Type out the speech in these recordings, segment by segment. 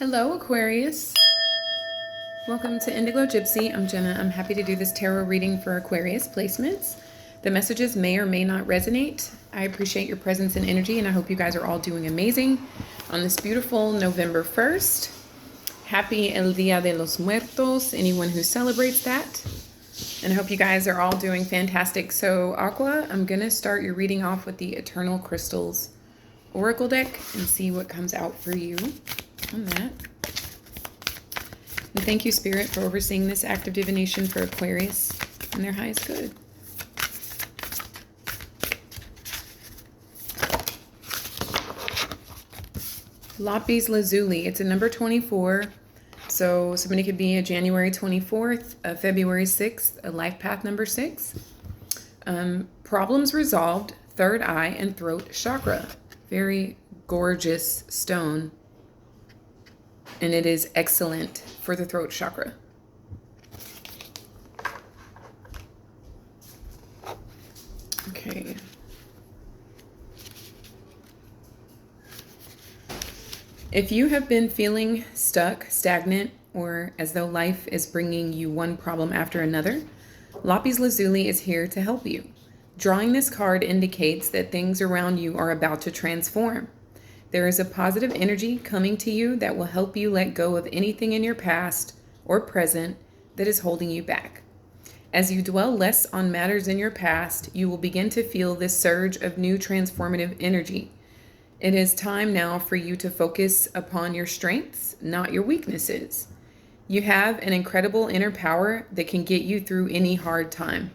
Hello, Aquarius. Welcome to Indiglojypsy. I'm Jenna. I'm happy to do this tarot reading for Aquarius placements. The messages may or may not resonate. I appreciate your presence and energy, and I hope you guys are all doing amazing on this beautiful November 1st. Happy El Dia de los Muertos, anyone who celebrates that. And I hope you guys are all doing fantastic. So, Aqua, I'm going to start your reading off with the Eternal Crystals Oracle deck and see what comes out for you on that. And thank you, Spirit, for overseeing this act of divination for Aquarius in their highest good. Lapis Lazuli. It's a number 24. So somebody could be a January 24th, a February 6th, a life path number 6. Problems resolved, third eye and throat chakra. Very gorgeous stone. And it is excellent for the throat chakra. Okay. If you have been feeling stuck, stagnant, or as though life is bringing you one problem after another, Lapis Lazuli is here to help you. Drawing this card indicates that things around you are about to transform. There is a positive energy coming to you that will help you let go of anything in your past or present that is holding you back. As you dwell less on matters in your past, you will begin to feel this surge of new transformative energy. It is time now for you to focus upon your strengths, not your weaknesses. You have an incredible inner power that can get you through any hard time.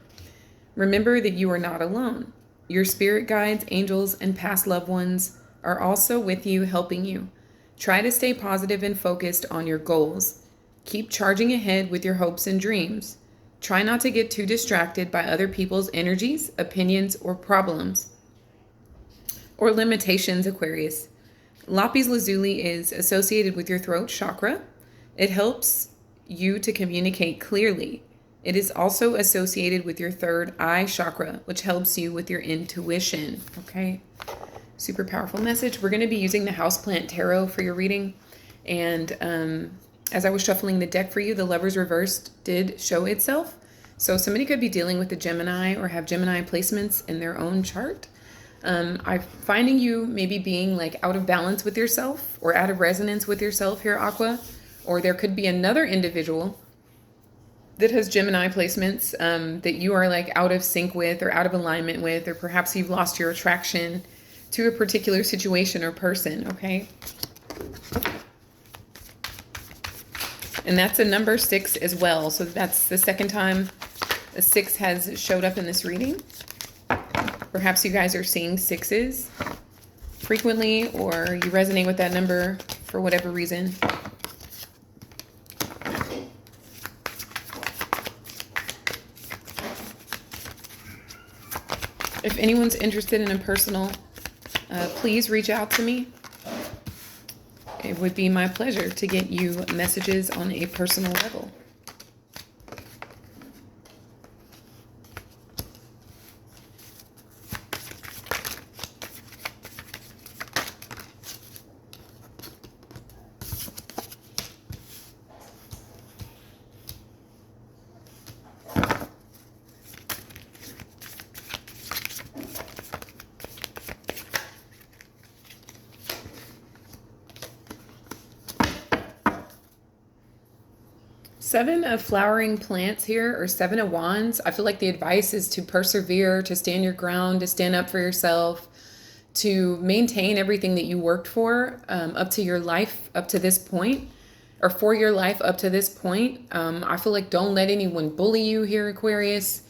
Remember that you are not alone. Your spirit guides, angels, and past loved ones are also with you, helping you. Try to stay positive and focused on your goals. Keep charging ahead with your hopes and dreams. Try not to get too distracted by other people's energies, opinions, or problems, or limitations, Aquarius. Lapis Lazuli is associated with your throat chakra. It helps you to communicate clearly. It is also associated with your third eye chakra, which helps you with your intuition, okay? Super powerful message. We're going to be using the Houseplant Tarot for your reading. And as I was shuffling the deck for you, the Lovers Reversed did show itself. So somebody could be dealing with a Gemini or have Gemini placements in their own chart. I'm finding you maybe being like out of balance with yourself or out of resonance with yourself here, Aqua. Or there could be another individual that has Gemini placements that you are like out of sync with or out of alignment with, or perhaps you've lost your attraction to a particular situation or person, okay? And that's a number 6 as well. So that's the second time a 6 has showed up in this reading. Perhaps you guys are seeing 6s frequently, or you resonate with that number for whatever reason. If anyone's interested in a personal, please reach out to me. It would be my pleasure to get you messages on a personal level. Seven of flowering plants here, or 7 of wands. I feel like the advice is to persevere, to stand your ground, to stand up for yourself, to maintain everything that you worked for up to your life, up to this point, or for your life up to this point. I feel like don't let anyone bully you here, Aquarius.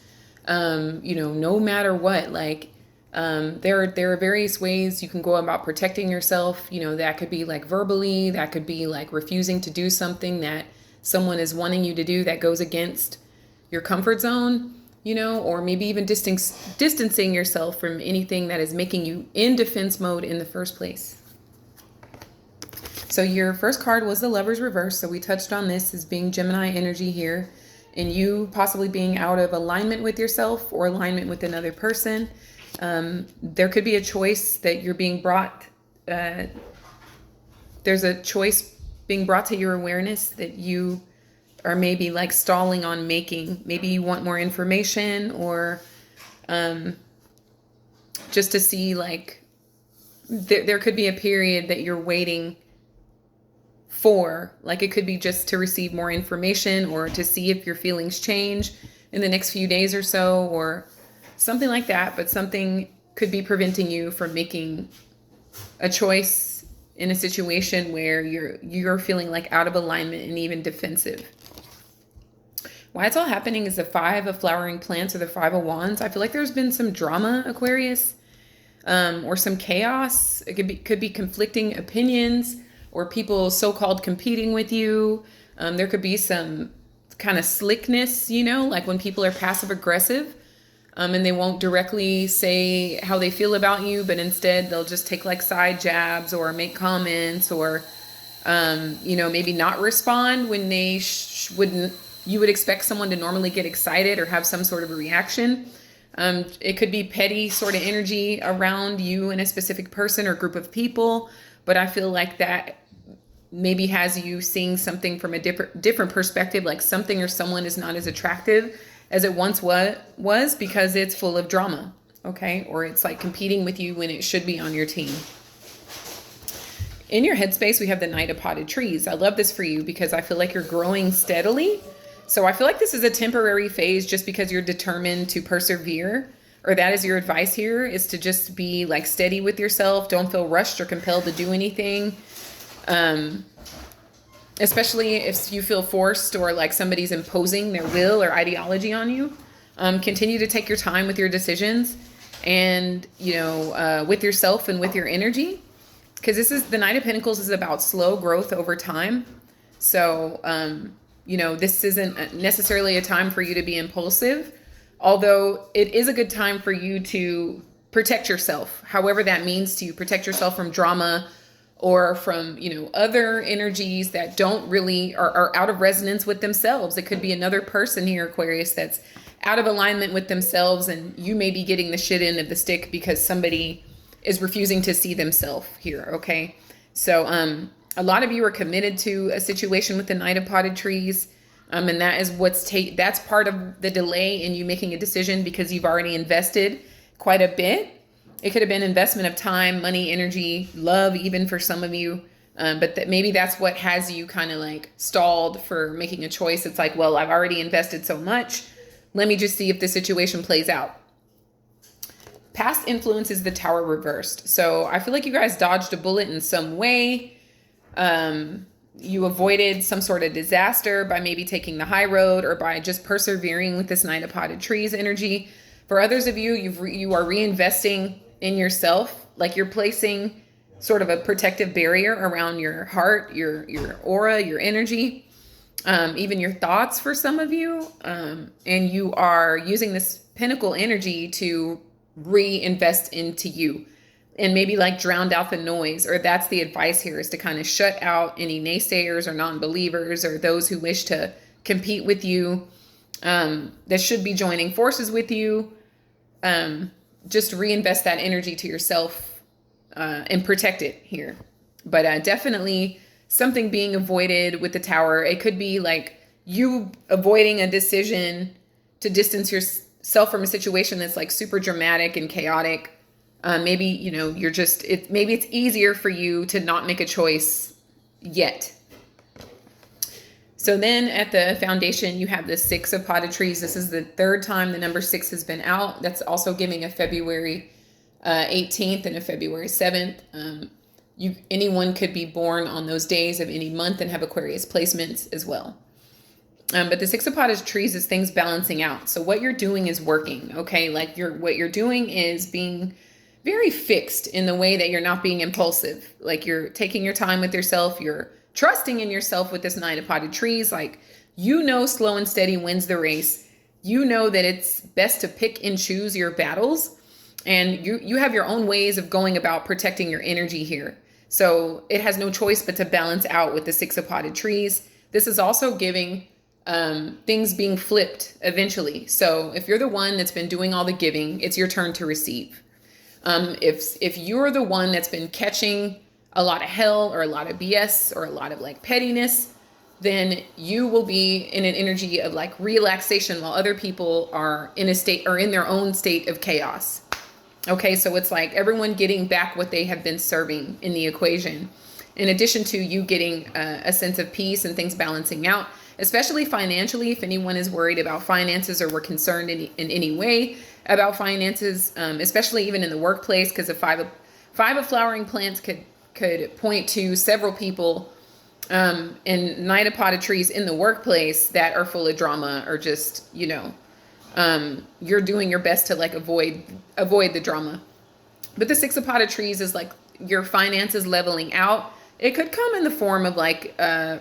No matter what, like there are various ways you can go about protecting yourself. That could be like verbally, that could be like refusing to do something that someone is wanting you to do that goes against your comfort zone, or maybe even distancing yourself from anything that is making you in defense mode in the first place. So your first card was the Lovers Reverse. So we touched on this as being Gemini energy here, and you possibly being out of alignment with yourself or alignment with another person. There could be a choice that you're being brought. There's a choice being brought to your awareness that you are maybe like stalling on making. Maybe you want more information, or just to see like there could be a period that you're waiting for. Like it could be just to receive more information or to see if your feelings change in the next few days or so, or something like that. But something could be preventing you from making a choice in a situation where you're feeling like out of alignment and even defensive. Why it's all happening is the 5 of flowering plants, or the 5 of wands. I feel like there's been some drama, Aquarius, or some chaos. It could be conflicting opinions, or people so-called competing with you. There could be some kind of slickness, like when people are passive aggressive, and they won't directly say how they feel about you, but instead they'll just take like side jabs or make comments, or, maybe not respond when they wouldn't. You would expect someone to normally get excited or have some sort of a reaction. It could be petty sort of energy around you and a specific person or group of people. But I feel like that maybe has you seeing something from a different perspective, like something or someone is not as attractive as it once was because it's full of drama, okay? Or it's like competing with you when it should be on your team. In your headspace, we have the Knight of Potted Trees. I love this for you because I feel like you're growing steadily. So I feel like this is a temporary phase just because you're determined to persevere, or that is your advice here, is to just be like steady with yourself. Don't feel rushed or compelled to do anything. Especially if you feel forced or like somebody's imposing their will or ideology on you. Continue to take your time with your decisions and, with yourself and with your energy. Because the Knight of Pentacles is about slow growth over time. So, this isn't necessarily a time for you to be impulsive, although it is a good time for you to protect yourself, however that means to you. Protect yourself from drama or from, other energies that don't really are out of resonance with themselves. It could be another person here, Aquarius, that's out of alignment with themselves, and you may be getting the shit end of the stick because somebody is refusing to see themselves here, okay? So, a lot of you are committed to a situation with the Knight of Potted Trees. And that is that's part of the delay in you making a decision, because you've already invested quite a bit. It could have been investment of time, money, energy, love, even for some of you. But maybe that's what has you kind of like stalled for making a choice. It's like, well, I've already invested so much. Let me just see if the situation plays out. Past influence is the Tower reversed. So I feel like you guys dodged a bullet in some way. You avoided some sort of disaster by maybe taking the high road, or by just persevering with this Knight of Potted Trees energy. For others of you, you are reinvesting in yourself, like you're placing sort of a protective barrier around your heart, your aura, your energy, even your thoughts for some of you. And you are using this Pentacle energy to reinvest into you. And maybe like drowned out the noise, or that's the advice here, is to kind of shut out any naysayers or non-believers or those who wish to compete with you, that should be joining forces with you. Just reinvest that energy to yourself and protect it here. But definitely something being avoided with the Tower. It could be like you avoiding a decision to distance yourself from a situation that's like super dramatic and chaotic. Maybe, maybe it's easier for you to not make a choice yet. So then at the foundation, you have the 6 of Potted Trees. This is the 3rd time the number 6 has been out. That's also giving a February 18th and a February 7th. Anyone could be born on those days of any month and have Aquarius placements as well. But the 6 of Potted Trees is things balancing out. So what you're doing is working, okay? Like what you're doing is being very fixed in the way that you're not being impulsive. Like you're taking your time with yourself. You're trusting in yourself with this Knight of Potted Trees. Like, slow and steady wins the race. You know that it's best to pick and choose your battles. And you have your own ways of going about protecting your energy here. So it has no choice but to balance out with the 6 of Potted Trees. This is also giving things being flipped eventually. So if you're the one that's been doing all the giving, it's your turn to receive. If you're the one that's been catching a lot of hell or a lot of BS or a lot of like pettiness, then you will be in an energy of like relaxation while other people are in a state or in their own state of chaos. Okay, so it's like everyone getting back what they have been serving in the equation, in addition to you getting a sense of peace and things balancing out, especially financially. If anyone is worried about finances or were concerned in any way about finances, especially even in the workplace, because five of flowering plants could point to several people and Knight of Potted Trees in the workplace that are full of drama, or just, you're doing your best to like avoid the drama. But the Six of Potted Trees is like your finances leveling out. It could come in the form of like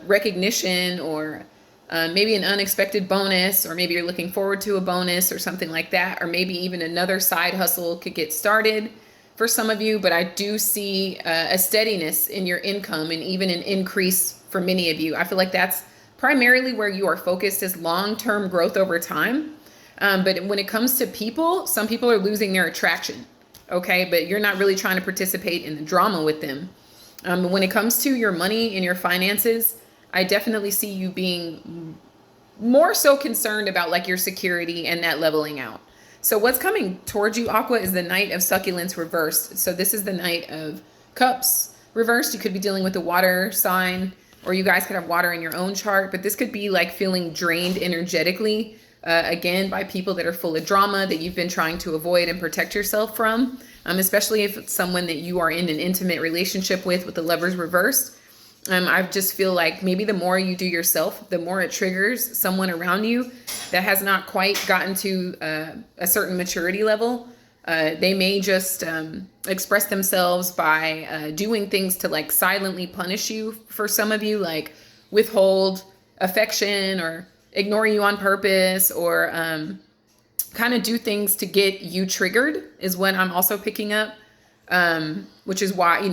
recognition, or maybe an unexpected bonus, or maybe you're looking forward to a bonus or something like that, or maybe even another side hustle could get started for some of you. But I do see a steadiness in your income, and even an increase for many of you. I feel like that's primarily where you are focused, is long-term growth over time. But when it comes to people, some people are losing their attraction. Okay, but you're not really trying to participate in the drama with them. But when it comes to your money and your finances, I definitely see you being more so concerned about like your security and that leveling out. So what's coming towards you, Aqua, is the Knight of Succulents reversed. So this is the Knight of Cups reversed. You could be dealing with a water sign, or you guys could have water in your own chart, but this could be like feeling drained energetically, again, by people that are full of drama that you've been trying to avoid and protect yourself from, especially if it's someone that you are in an intimate relationship with the Lovers reversed. I just feel like maybe the more you do yourself, the more it triggers someone around you that has not quite gotten to a certain maturity level. They may just express themselves by doing things to like silently punish you. For some of you, like withhold affection or ignore you on purpose, or kind of do things to get you triggered, is what I'm also picking up. Which is why,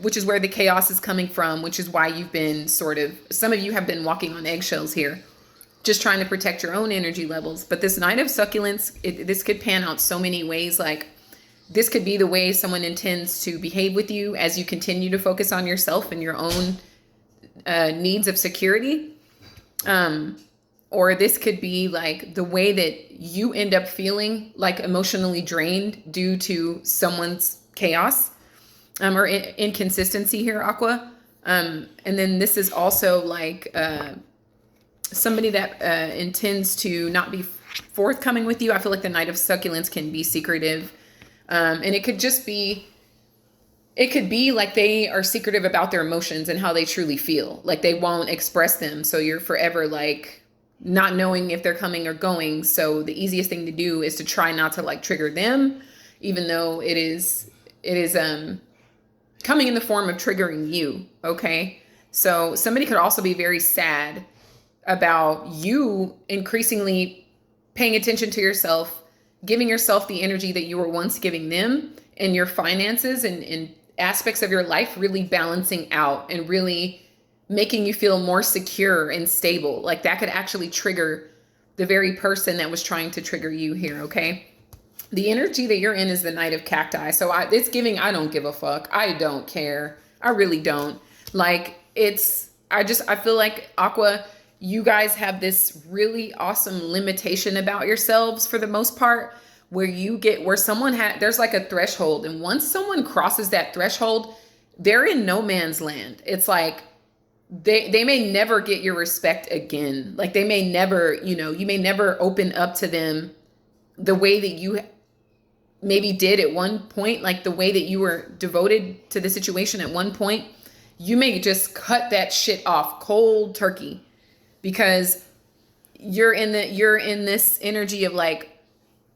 which is where the chaos is coming from, which is why you've been some of you have been walking on eggshells here, just trying to protect your own energy levels. But this Knight of Succulents, this could pan out so many ways. Like this could be the way someone intends to behave with you as you continue to focus on yourself and your own needs of security. Or this could be like the way that you end up feeling like emotionally drained due to someone's chaos, or inconsistency here, Aqua. And then this is also like somebody that intends to not be forthcoming with you. I feel like the Knight of Succulents can be secretive. And it could be like they are secretive about their emotions and how they truly feel. Like they won't express them. So you're forever like not knowing if they're coming or going. So the easiest thing to do is to try not to like trigger them, even though it is coming in the form of triggering you. Okay. So somebody could also be very sad about you increasingly paying attention to yourself, giving yourself the energy that you were once giving them, and your finances and aspects of your life really balancing out and really making you feel more secure and stable. Like that could actually trigger the very person that was trying to trigger you here. Okay. The energy that you're in is the Knight of Cacti. So it's giving, I don't give a fuck. I don't care. I really don't. Like I feel like, Aqua, you guys have this really awesome limitation about yourselves for the most part, where there's like a threshold. And once someone crosses that threshold, they're in no man's land. It's like, they may never get your respect again. Like they may never, you may never open up to them the way that you maybe did at one point, like the way that you were devoted to the situation at one point. You may just cut that shit off cold turkey, because you're in this energy of like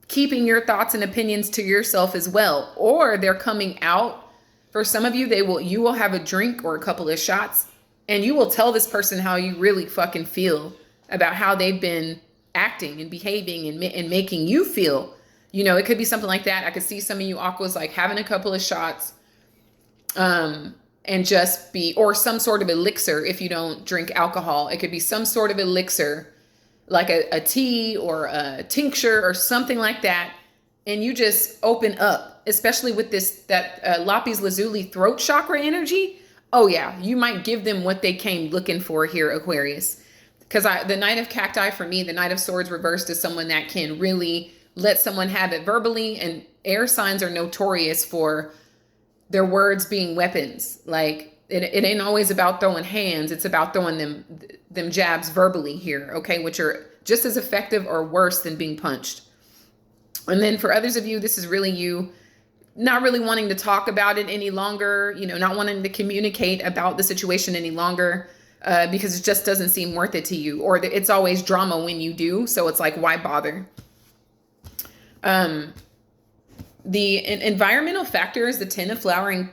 keeping your thoughts and opinions to yourself as well. Or they're coming out. For some of you, you will have a drink or a couple of shots, and you will tell this person how you really fucking feel about how they've been acting and behaving and making you feel. It could be something like that. I could see some of you Aquas like having a couple of shots, and just or some sort of elixir. If you don't drink alcohol, it could be some sort of elixir, like a tea or a tincture or something like that. And you just open up, especially with that lapis lazuli throat chakra energy. Oh yeah, you might give them what they came looking for here, Aquarius. Because the Knight of Cacti, for me, the Knight of Swords reversed is someone that can really let someone have it verbally, and air signs are notorious for their words being weapons. Like it ain't always about throwing hands, it's about throwing them jabs verbally here, okay, which are just as effective or worse than being punched. And then for others of you, this is really you not really wanting to talk about it any longer, you know, not wanting to communicate about the situation any longer, because it just doesn't seem worth it to you, or it's always drama when you do. So it's like, why bother? The environmental factor is the 10 of flowering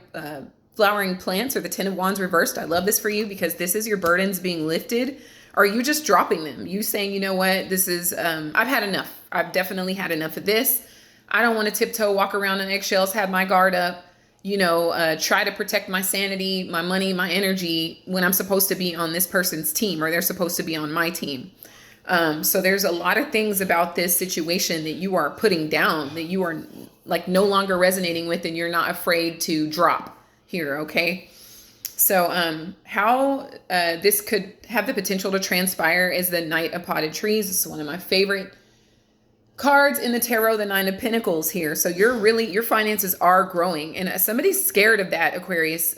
plants, or the 10 of wands reversed. I love this for you because this is your burdens being lifted. Are you just dropping them? You saying, you know what, this is, I've had enough. I've definitely had enough of this. I don't want to tiptoe, walk around on eggshells, have my guard up, you know, try to protect my sanity, my money, my energy when I'm supposed to be on this person's team, or they're supposed to be on my team. So there's a lot of things about this situation that you are putting down, that you are like no longer resonating with, and you're not afraid to drop here. Okay. So, how, this could have the potential to transpire is the Knight of Potted Trees. This is one of my favorite cards in the tarot, the 9 of Pentacles here. So your finances are growing, and somebody's scared of that, Aquarius.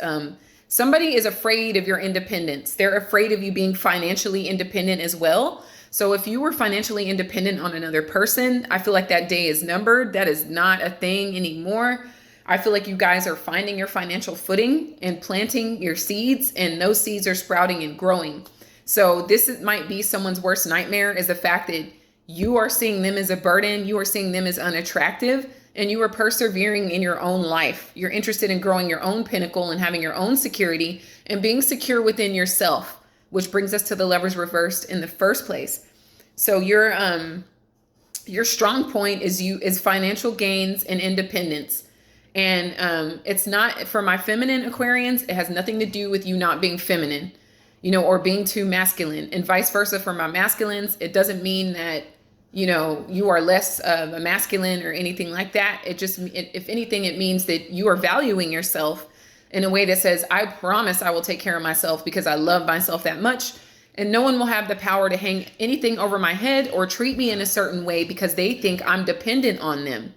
Somebody is afraid of your independence. They're afraid of you being financially independent as well. So if you were financially independent on another person, I feel like that day is numbered. That is not a thing anymore. I feel like you guys are finding your financial footing and planting your seeds, and those seeds are sprouting and growing. So might be someone's worst nightmare, is the fact that you are seeing them as a burden. You are seeing them as unattractive, and you are persevering in your own life. You're interested in growing your own pinnacle and having your own security and being secure within yourself, which brings us to the Lovers reversed in the first place. So your strong point is financial gains and independence. And it's not, for my feminine Aquarians, it has nothing to do with you not being feminine, you know, or being too masculine, and vice versa for my masculines. It doesn't mean that, you know, you are less of a masculine or anything like that. If anything, it means that you are valuing yourself in a way that says, I promise I will take care of myself because I love myself that much. And no one will have the power to hang anything over my head or treat me in a certain way because they think I'm dependent on them.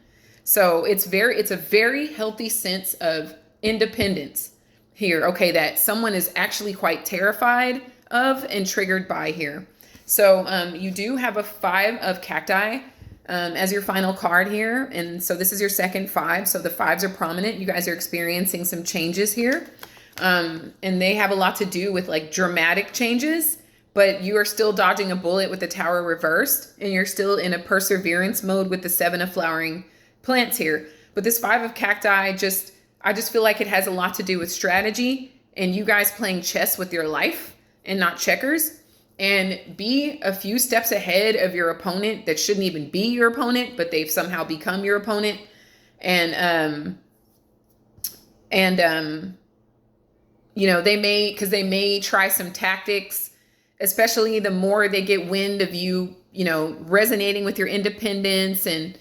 So it's a very healthy sense of independence here, okay, that someone is actually quite terrified of and triggered by here. So you do have a 5 of cacti as your final card here. And so this is your second 5. So the 5s are prominent. You guys are experiencing some changes here. And they have a lot to do with like dramatic changes, but you are still dodging a bullet with the Tower reversed, and you're still in a perseverance mode with the 7 of flowering plants here. But this 5 of cacti, I just feel like it has a lot to do with strategy and you guys playing chess with your life and not checkers, and be a few steps ahead of your opponent that shouldn't even be your opponent, but they've somehow become your opponent. And you know, they may try some tactics, especially the more they get wind of you, you know, resonating with your independence and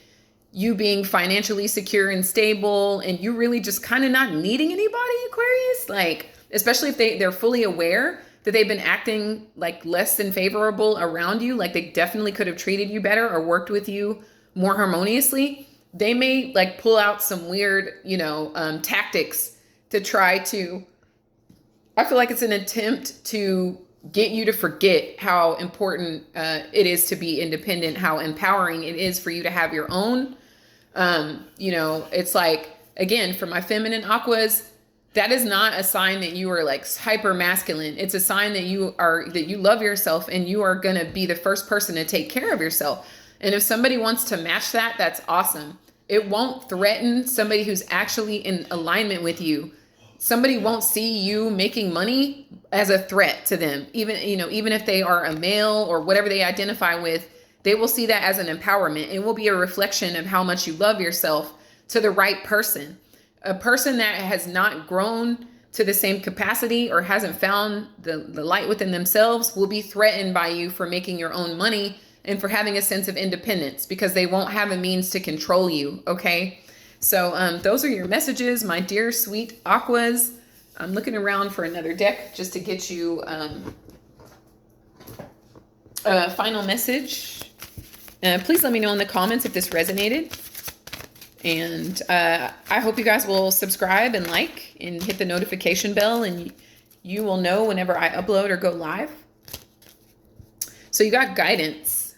you being financially secure and stable, and you really just kind of not needing anybody, Aquarius. Like, especially if they're fully aware that they've been acting like less than favorable around you, like they definitely could have treated you better or worked with you more harmoniously. They may like pull out some weird, you know, tactics to try to, I feel like it's an attempt to get you to forget how important it is to be independent, how empowering it is for you to have your own. You know, it's like, again, for my feminine aquas, that is not a sign that you are like hyper masculine. It's a sign that you love yourself and you are going to be the first person to take care of yourself. And if somebody wants to match that, that's awesome. It won't threaten somebody who's actually in alignment with you. Somebody won't see you making money as a threat to them. Even if they are a male or whatever they identify with, they will see that as an empowerment. It will be a reflection of how much you love yourself to the right person. A person that has not grown to the same capacity or hasn't found the light within themselves will be threatened by you for making your own money and for having a sense of independence, because they won't have a means to control you. Okay. So those are your messages, my dear sweet aquas. I'm looking around for another deck just to get you a final message. Please let me know in the comments if this resonated. And I hope you guys will subscribe and like and hit the notification bell, and you will know whenever I upload or go live. So you got guidance.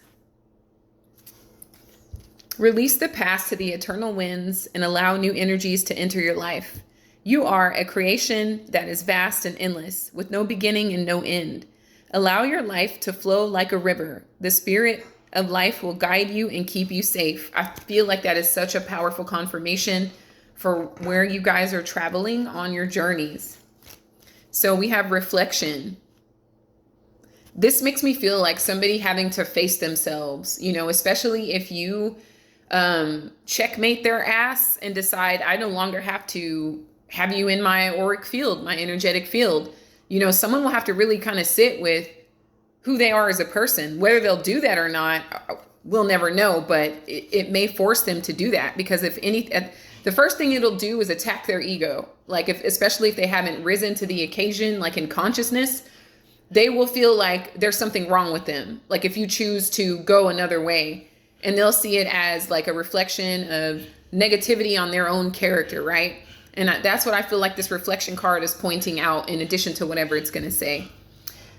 Release the past to the eternal winds and allow new energies to enter your life. You are a creation that is vast and endless, with no beginning and no end. Allow your life to flow like a river. The spirit of life will guide you and keep you safe. I feel like that is such a powerful confirmation for where you guys are traveling on your journeys. So we have reflection. This makes me feel like somebody having to face themselves, you know, especially if you checkmate their ass and decide, I no longer have to have you in my auric field, my energetic field. You know, someone will have to really kind of sit with who they are as a person. Whether they'll do that or not, we'll never know, but it may force them to do that, because the first thing it'll do is attack their ego. Like especially if they haven't risen to the occasion, like in consciousness, they will feel like there's something wrong with them. Like if you choose to go another way, and they'll see it as like a reflection of negativity on their own character, right? And that's what I feel like this reflection card is pointing out, in addition to whatever it's going to say.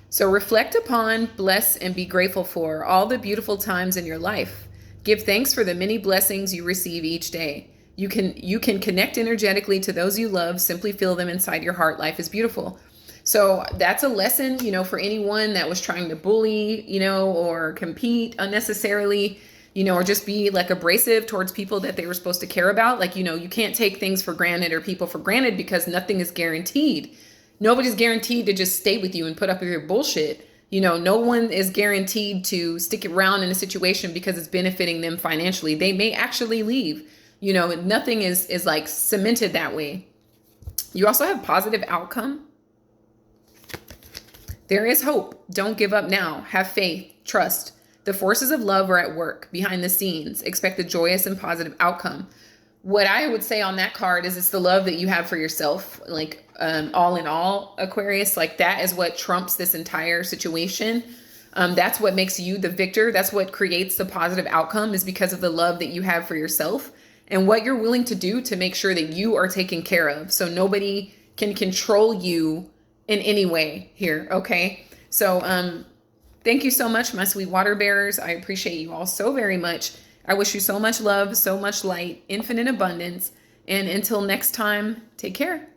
So reflect upon, bless, and be grateful for all the beautiful times in your life. Give thanks for the many blessings you receive each day. You can connect energetically to those you love. Simply feel them inside your heart. Life is beautiful. So that's a lesson, you know, for anyone that was trying to bully, you know, or compete unnecessarily, you know, or just be like abrasive towards people that they were supposed to care about. Like, you know, you can't take things for granted or people for granted, because nothing is guaranteed. Nobody's guaranteed to just stay with you and put up with your bullshit. You know, no one is guaranteed to stick around in a situation because it's benefiting them financially. They may actually leave. You know, nothing is like cemented that way. You also have positive outcome. There is hope. Don't give up now. Have faith. Trust. The forces of love are at work behind the scenes. Expect a joyous and positive outcome. What I would say on that card is it's the love that you have for yourself. Like all in all, Aquarius, like that is what trumps this entire situation. That's what makes you the victor. That's what creates the positive outcome, is because of the love that you have for yourself and what you're willing to do to make sure that you are taken care of. So nobody can control you in any way here. Okay. So, thank you so much, my sweet water bearers. I appreciate you all so very much. I wish you so much love, so much light, infinite abundance. And until next time, take care.